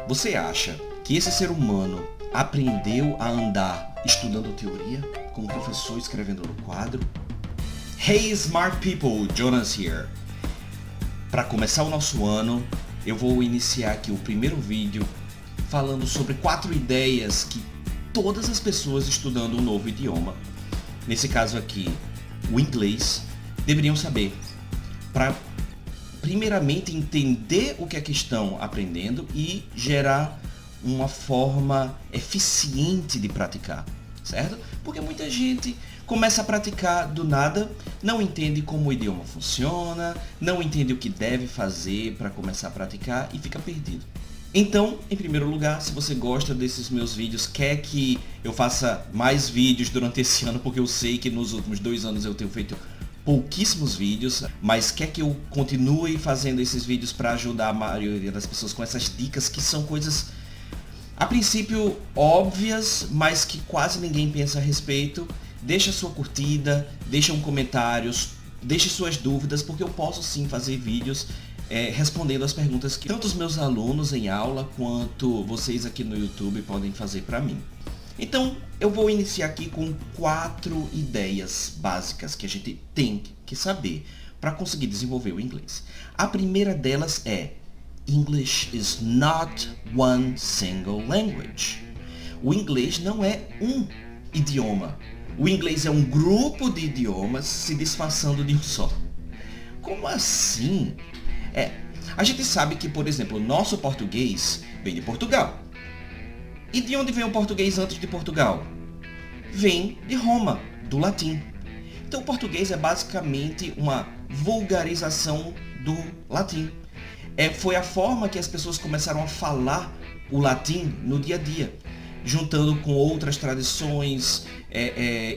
Você acha que esse ser humano aprendeu a andar estudando teoria, com o professor escrevendo no quadro? Hey smart people, Jonas here. Para começar o nosso ano, eu vou iniciar aqui o primeiro vídeo falando sobre 4 ideias que todas as pessoas estudando um novo idioma, nesse caso aqui, o inglês, deveriam saber para primeiramente entender o que é que estão aprendendo e gerar uma forma eficiente de praticar, certo? Porque muita gente começa a praticar do nada, não entende como o idioma funciona, não entende o que deve fazer para começar a praticar e fica perdido. Então, em primeiro lugar, se você gosta desses meus vídeos, quer que eu faça mais vídeos durante esse ano, porque eu sei que nos últimos 2 anos eu tenho feito pouquíssimos vídeos, mas quer que eu continue fazendo esses vídeos para ajudar a maioria das pessoas com essas dicas que são coisas, a princípio, óbvias, mas que quase ninguém pensa a respeito. Deixa sua curtida, deixa um comentário, deixe suas dúvidas, porque eu posso sim fazer vídeos respondendo as perguntas que tanto os meus alunos em aula, quanto vocês aqui no YouTube podem fazer para mim. Então, eu vou iniciar aqui com 4 ideias básicas que a gente tem que saber para conseguir desenvolver o inglês. A primeira delas é: English is not one single language. O inglês não é um idioma. O inglês é um grupo de idiomas se disfarçando de um só. Como assim? A gente sabe que, por exemplo, o nosso português vem de Portugal. E de onde vem o português antes de Portugal? Vem de Roma, do latim. Então o português é basicamente uma vulgarização do latim. Foi a forma que as pessoas começaram a falar o latim no dia a dia, juntando com outras tradições,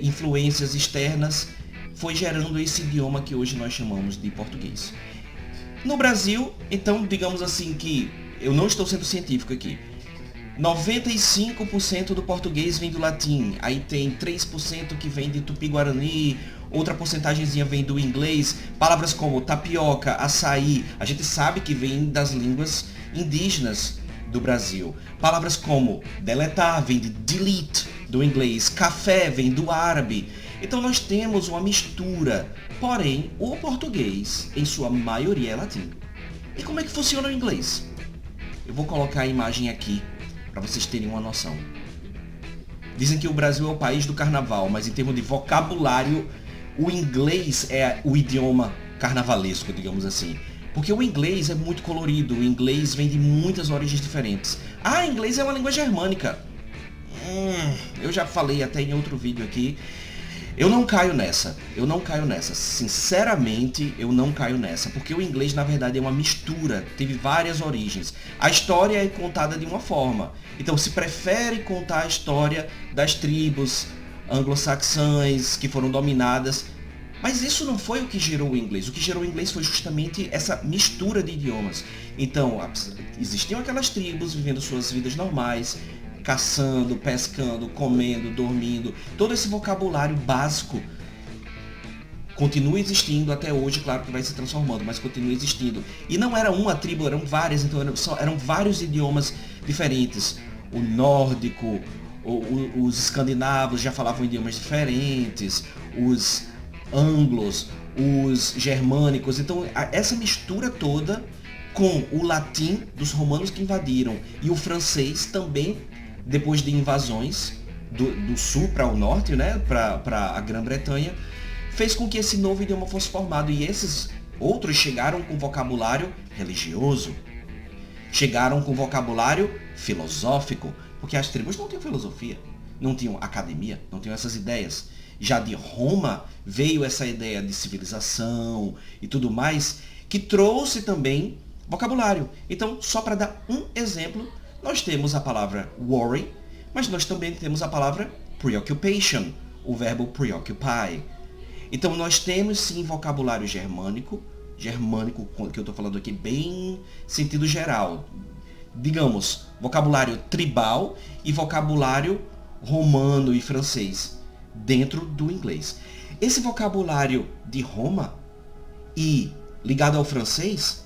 influências externas, foi gerando esse idioma que hoje nós chamamos de português. No Brasil, então, digamos assim que, eu não estou sendo científico aqui, 95% do português vem do latim, aí tem 3% que vem de tupi-guarani, outra porcentagemzinha vem do inglês, palavras como tapioca, açaí, a gente sabe que vem das línguas indígenas do Brasil. Palavras como deletar vem de delete do inglês, café vem do árabe. Então nós temos uma mistura, porém o português em sua maioria é latim. E como é que funciona o inglês? Eu vou colocar a imagem aqui para vocês terem uma noção. Dizem que o Brasil é o país do carnaval, mas em termos de vocabulário, o inglês é o idioma carnavalesco, digamos assim. Porque o inglês é muito colorido, o inglês vem de muitas origens diferentes. Ah, inglês é uma língua germânica. Eu já falei até em outro vídeo aqui. Eu não caio nessa, sinceramente eu não caio nessa, porque o inglês na verdade é uma mistura, teve várias origens. A história é contada de uma forma, então se prefere contar a história das tribos anglo-saxãs que foram dominadas, mas isso não foi o que gerou o inglês foi justamente essa mistura de idiomas. Então existiam aquelas tribos vivendo suas vidas normais, caçando, pescando, comendo, dormindo, todo esse vocabulário básico continua existindo até hoje, claro que vai se transformando, mas continua existindo. E não era uma tribo, eram várias, então eram vários idiomas diferentes. O nórdico, os escandinavos já falavam idiomas diferentes, os anglos, os germânicos, então essa mistura toda com o latim dos romanos que invadiram e o francês também, depois de invasões do sul para o norte, né, para a Grã-Bretanha, fez com que esse novo idioma fosse formado. E esses outros chegaram com vocabulário religioso, chegaram com vocabulário filosófico, porque as tribos não tinham filosofia, não tinham academia, não tinham essas ideias. Já de Roma veio essa ideia de civilização e tudo mais, que trouxe também vocabulário. Então, só para dar um exemplo, nós temos a palavra worry, mas nós também temos a palavra preoccupation, o verbo preoccupy. Então nós temos sim vocabulário germânico que eu estou falando aqui bem sentido geral. Digamos, vocabulário tribal e vocabulário romano e francês dentro do inglês. Esse vocabulário de Roma e ligado ao francês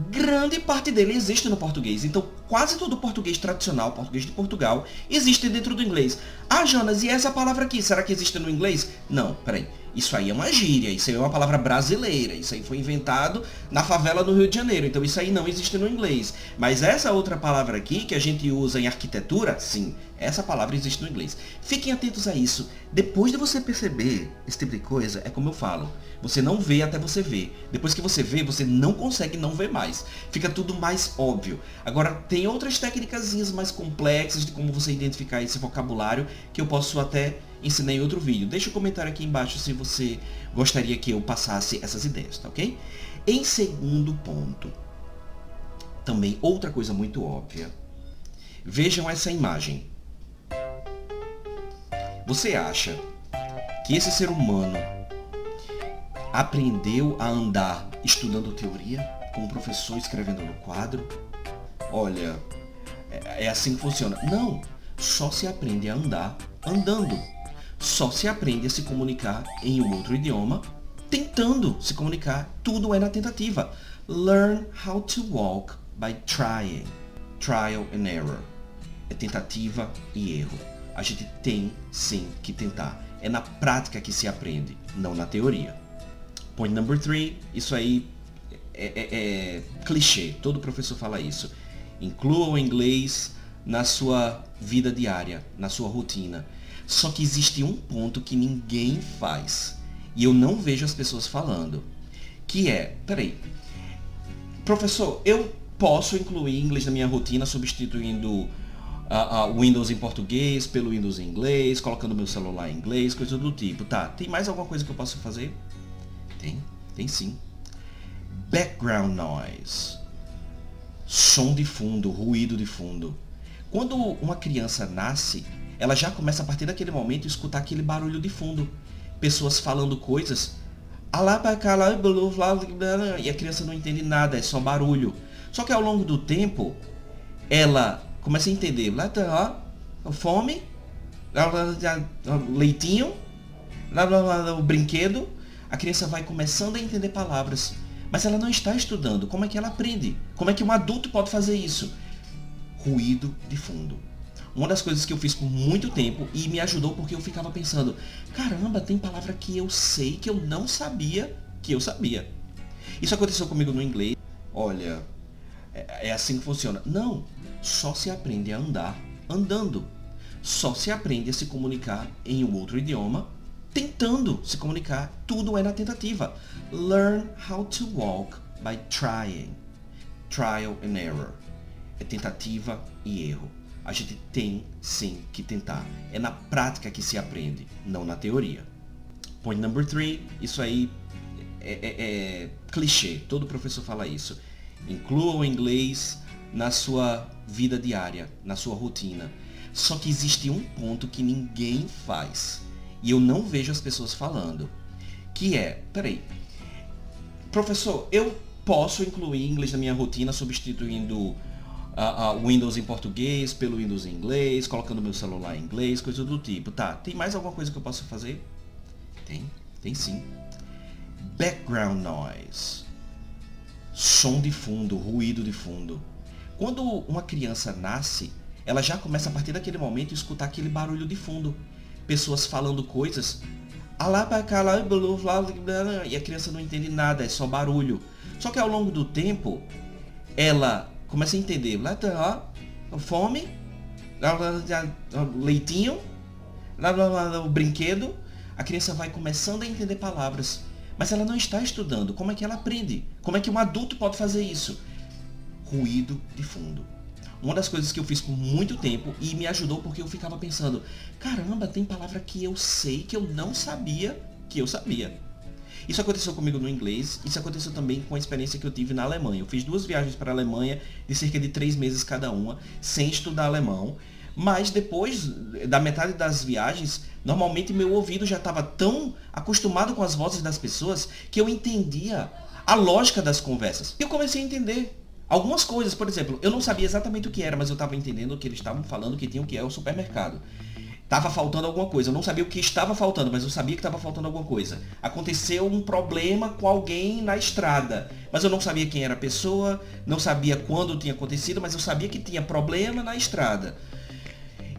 grande parte dele existe no português. Então, quase todo o português tradicional, português de Portugal, existe dentro do inglês. Ah, Jonas, e essa palavra aqui, será que existe no inglês? Não, peraí. Isso aí é uma gíria, isso aí é uma palavra brasileira, isso aí foi inventado na favela do Rio de Janeiro, então isso aí não existe no inglês. Mas essa outra palavra aqui, que a gente usa em arquitetura, sim, essa palavra existe no inglês. Fiquem atentos a isso. Depois de você perceber esse tipo de coisa, é como eu falo, você não vê até você ver. Depois que você vê, você não consegue não ver mais. Fica tudo mais óbvio. Agora, tem outras técnicas mais complexas de como você identificar esse vocabulário, que eu posso até ensinar em outro vídeo. Deixa um comentário aqui embaixo se você gostaria que eu passasse essas ideias, tá ok? Em segundo ponto, também outra coisa muito óbvia. Vejam essa imagem. Você acha que esse ser humano aprendeu a andar estudando teoria, com o professor escrevendo no quadro? Olha, é assim que funciona. Não, só se aprende a andar andando. Só se aprende a se comunicar em um outro idioma tentando se comunicar. Tudo é na tentativa. Learn how to walk by trying. Trial and error. É tentativa e erro. A gente tem sim que tentar. É na prática que se aprende, não na teoria. Point number 3, isso aí é clichê, todo professor fala isso. Inclua o inglês na sua vida diária, na sua rotina. Só que existe um ponto que ninguém faz, e eu não vejo as pessoas falando, que é, peraí, professor, eu posso incluir inglês na minha rotina substituindo o Windows em português pelo Windows em inglês, colocando meu celular em inglês, coisa do tipo. Tá, tem mais alguma coisa que eu posso fazer? Tem sim. Background noise. Som de fundo, ruído de fundo. Quando uma criança nasce, ela já começa a partir daquele momento a escutar aquele barulho de fundo. Pessoas falando coisas. E a criança não entende nada, é só barulho. Só que ao longo do tempo, ela começa a entender. Fome, leitinho, o brinquedo. A criança vai começando a entender palavras. Mas ela não está estudando. Como é que ela aprende? Como é que um adulto pode fazer isso? Ruído de fundo. Uma das coisas que eu fiz por muito tempo e me ajudou porque eu ficava pensando, caramba, tem palavra que eu sei que eu não sabia que eu sabia. Isso aconteceu comigo no inglês. Olha, é assim que funciona. Não, só se aprende a andar andando. Só se aprende a se comunicar em um outro idioma tentando se comunicar. Tudo é na tentativa. Learn how to walk by trying. Trial and error. É tentativa e erro. A gente tem sim que tentar. É na prática que se aprende, não na teoria. Point number 3, isso aí é clichê, todo professor fala isso. Inclua o inglês na sua vida diária, na sua rotina. Só que existe um ponto que ninguém faz, e eu não vejo as pessoas falando, que é, peraí, professor, eu posso incluir inglês na minha rotina substituindo o Windows em português pelo Windows em inglês, colocando meu celular em inglês, coisa do tipo. Tá, tem mais alguma coisa que eu posso fazer? Tem sim. Background noise. Som de fundo, ruído de fundo. Quando uma criança nasce, ela já começa a partir daquele momento a escutar aquele barulho de fundo. Pessoas falando coisas. E a criança não entende nada, é só barulho. Só que ao longo do tempo, ela começa a entender. Fome, leitinho, o brinquedo. A criança vai começando a entender palavras. Mas ela não está estudando. Como é que ela aprende? Como é que um adulto pode fazer isso? Ruído de fundo. Uma das coisas que eu fiz por muito tempo e me ajudou porque eu ficava pensando, caramba, tem palavra que eu sei que eu não sabia que eu sabia. Isso aconteceu comigo no inglês, isso aconteceu também com a experiência que eu tive na Alemanha. Eu fiz 2 viagens para a Alemanha de cerca de 3 meses cada uma, sem estudar alemão. Mas depois da metade das viagens, normalmente meu ouvido já estava tão acostumado com as vozes das pessoas que eu entendia a lógica das conversas. E eu comecei a entender algumas coisas. Por exemplo, eu não sabia exatamente o que era, mas eu estava entendendo o que eles estavam falando, que tinham que é o supermercado. Estava faltando alguma coisa. Eu não sabia o que estava faltando, mas eu sabia que estava faltando alguma coisa. Aconteceu um problema com alguém na estrada, mas eu não sabia quem era a pessoa, não sabia quando tinha acontecido, mas eu sabia que tinha problema na estrada.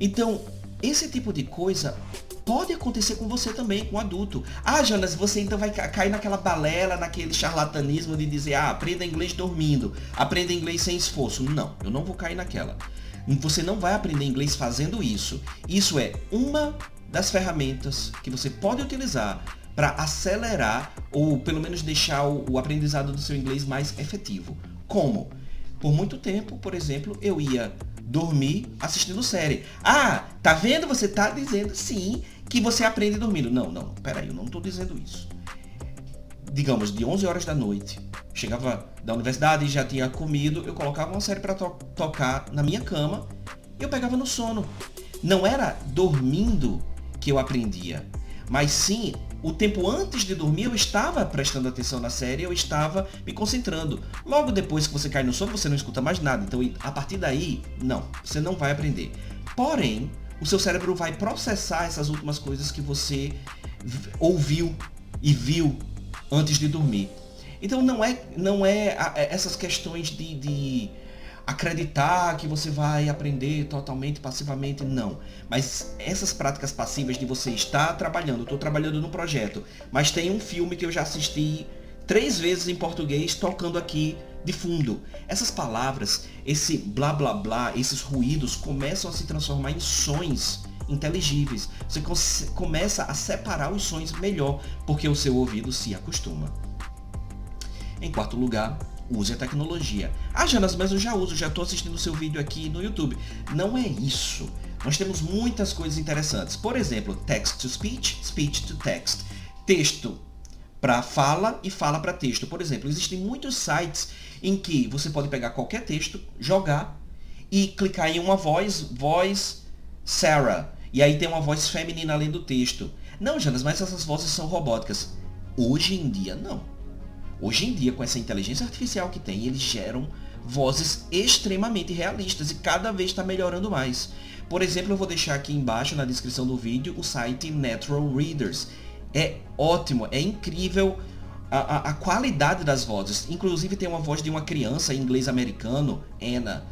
Então, esse tipo de coisa pode acontecer com você também, com um adulto. Ah, Jonas, você então vai cair naquela balela, naquele charlatanismo de dizer, aprenda inglês dormindo, aprenda inglês sem esforço. Não, eu não vou cair naquela. Você não vai aprender inglês fazendo isso. Isso é uma das ferramentas que você pode utilizar para acelerar ou pelo menos deixar o aprendizado do seu inglês mais efetivo. Como? Por muito tempo, por exemplo, eu ia dormir assistindo série. Ah, tá vendo? Você tá dizendo sim que você aprende dormindo. Não, peraí, eu não tô dizendo isso. Digamos, de 11 horas da noite, chegava da universidade e já tinha comido, eu colocava uma série para tocar na minha cama e eu pegava no sono. Não era dormindo que eu aprendia, mas sim, o tempo antes de dormir eu estava prestando atenção na série, eu estava me concentrando. Logo depois que você cai no sono, você não escuta mais nada. Então, a partir daí, não, você não vai aprender. Porém, o seu cérebro vai processar essas últimas coisas que você ouviu e viu antes de dormir. Então não é essas questões de acreditar que você vai aprender totalmente passivamente, não. Mas essas práticas passivas de você estar trabalhando, estou trabalhando no projeto, mas tem um filme que eu já assisti 3 vezes em português tocando aqui de fundo. Essas palavras, esse blá blá blá, esses ruídos começam a se transformar em sons inteligíveis. Você começa a separar os sons melhor, porque o seu ouvido se acostuma. Em quarto lugar, use a tecnologia. Ah, Jonas, mas eu já uso, já estou assistindo o seu vídeo aqui no YouTube. Não é isso. Nós temos muitas coisas interessantes. Por exemplo, text to speech, speech to text. Texto para fala e fala para texto. Por exemplo, existem muitos sites em que você pode pegar qualquer texto, jogar e clicar em uma voz Sarah. E aí tem uma voz feminina além do texto. Não, Jonas, mas essas vozes são robóticas. Hoje em dia, não. Hoje em dia, com essa inteligência artificial que tem, eles geram vozes extremamente realistas e cada vez está melhorando mais. Por exemplo, eu vou deixar aqui embaixo na descrição do vídeo o site Natural Readers. É ótimo, é incrível a qualidade das vozes. Inclusive tem uma voz de uma criança em inglês americano, Anna,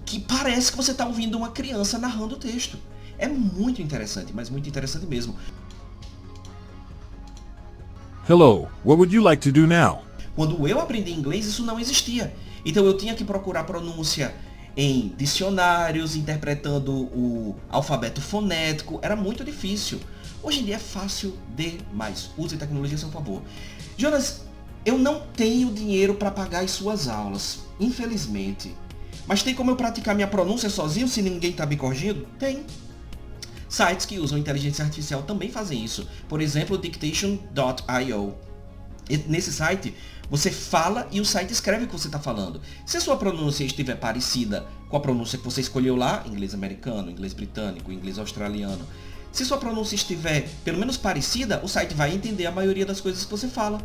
que parece que você está ouvindo uma criança narrando o texto. É muito interessante, mas muito interessante mesmo. Hello, what would you like to do now? Quando eu aprendi inglês, isso não existia. Então eu tinha que procurar pronúncia em dicionários, interpretando o alfabeto fonético. Era muito difícil. Hoje em dia é fácil demais. Use a tecnologia a seu favor. Jonas, eu não tenho dinheiro para pagar as suas aulas, infelizmente. Mas tem como eu praticar minha pronúncia sozinho se ninguém está me corrigindo? Tem. Sites que usam inteligência artificial também fazem isso. Por exemplo, Dictation.io. Nesse site, você fala e o site escreve o que você está falando. Se a sua pronúncia estiver parecida com a pronúncia que você escolheu lá, inglês americano, inglês britânico, inglês australiano, se sua pronúncia estiver pelo menos parecida, o site vai entender a maioria das coisas que você fala.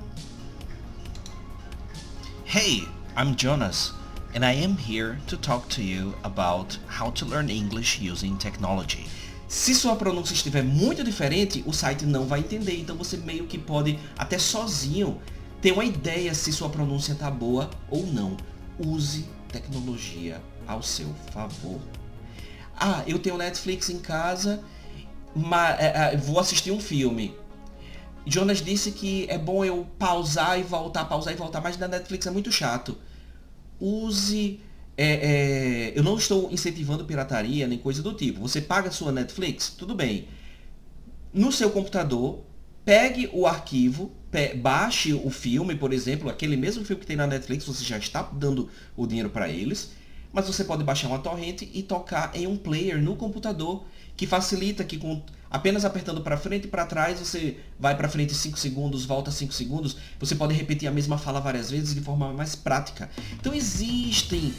Hey, I'm Jonas, and I am here to talk to you about how to learn English using technology. Se sua pronúncia estiver muito diferente, o site não vai entender, então você meio que pode, até sozinho, ter uma ideia se sua pronúncia está boa ou não. Use tecnologia ao seu favor. Ah, eu tenho Netflix em casa, mas vou assistir um filme. Jonas disse que é bom eu pausar e voltar, mas na Netflix é muito chato. Use... eu não estou incentivando pirataria nem coisa do tipo. Você paga a sua Netflix? Tudo bem. No seu computador, pegue o arquivo, baixe o filme, por exemplo, aquele mesmo filme que tem na Netflix, você já está dando o dinheiro para eles, mas você pode baixar uma torrente e tocar em um player no computador, que facilita que com apenas apertando para frente e para trás, você vai para frente 5 segundos, volta 5 segundos, você pode repetir a mesma fala várias vezes de forma mais prática. Então existem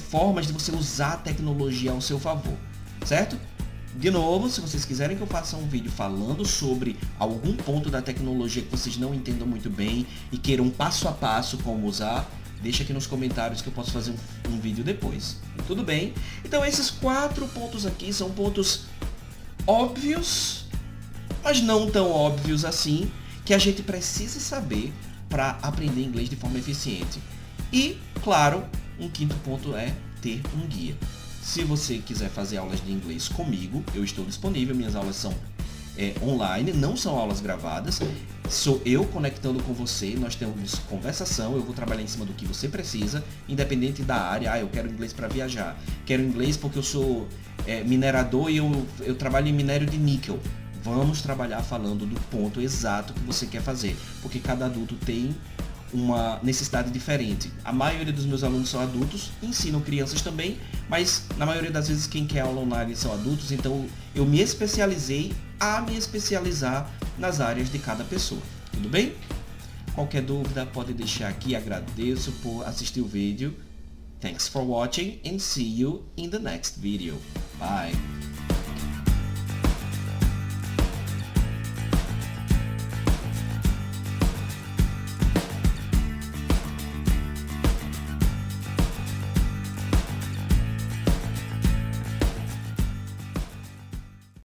formas de você usar a tecnologia ao seu favor, certo? De novo, se vocês quiserem que eu faça um vídeo falando sobre algum ponto da tecnologia que vocês não entendam muito bem e queiram passo a passo como usar, Deixa aqui nos comentários que eu posso fazer um vídeo depois. Tudo bem? Então esses 4 pontos aqui são pontos óbvios, mas não tão óbvios assim, que a gente precisa saber para aprender inglês de forma eficiente. E, claro, um quinto ponto é ter um guia. Se você quiser fazer aulas de inglês comigo, eu estou disponível, minhas aulas são online, não são aulas gravadas. Sou eu conectando com você, nós temos conversação, eu vou trabalhar em cima do que você precisa, independente da área. Eu quero inglês para viajar, quero inglês porque eu sou minerador e eu trabalho em minério de níquel. Vamos trabalhar falando do ponto exato que você quer fazer, porque cada adulto tem uma necessidade diferente. A maioria dos meus alunos são adultos, ensinam crianças também, mas na maioria das vezes quem quer aula online são adultos, então eu me especializei a me especializar nas áreas de cada pessoa. Tudo bem? Qualquer dúvida pode deixar aqui, agradeço por assistir o vídeo. Thanks for watching and see you in the next video. Bye!